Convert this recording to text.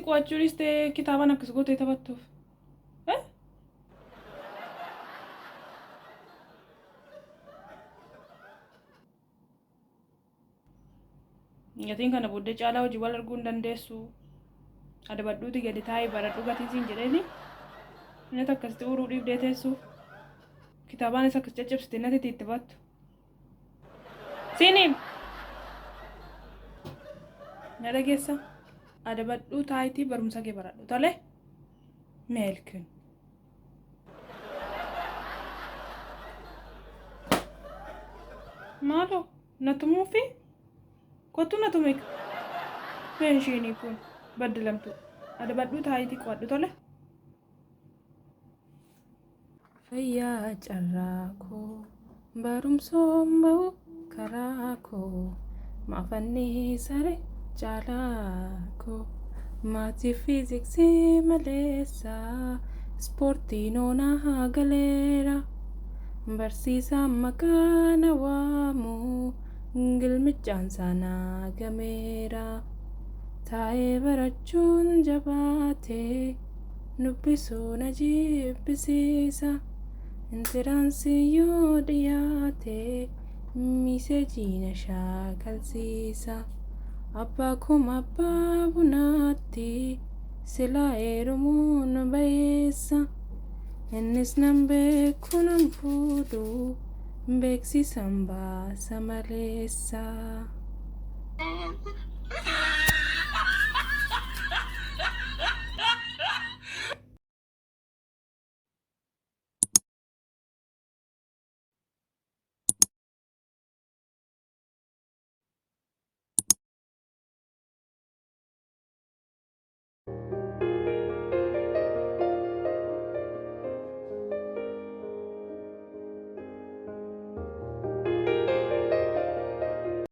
qo'achuunis ta'e kitaabaan akkas gootee taphattuuf. Gatiin kana booddee caalaa hojii wal arguu hin dandeessu. Adabadhuuti gadi taa'ee baradhu gatiin siin jedheeni. Inni akkasitti uruu dhiibdee teessu. Kitaabaanis akkas caccabsitee natti itti battu. Siiniin na dhageessa. Adabadhuu taayitii barumsa kee baradhu tolee. Meelkin. Maaloo na tumuufi? Kottu na tume. Meeshiinii kun baddalamtu. Adabadhuu taayitii qo'adhu tolee. Fayyaa carraa koo barumsoon bahu karaa koo maafannii saree caalaa koo maatii fiiziksii maleessaa ispoortiin oonaa galeera barsiisaan maqaan waamu gilmichaan saanaa gameera taa'ee barachuun jabaatee dubbisuu na jibbisiisa. Intiraansii yoo dhiyaate miseejii na shaakalsiisa. Abbaa kuma abbaa bunaatti silaa heerumuun bayeessa. Innis nan beeku nan fuudhu beeksisan baasa maleessa.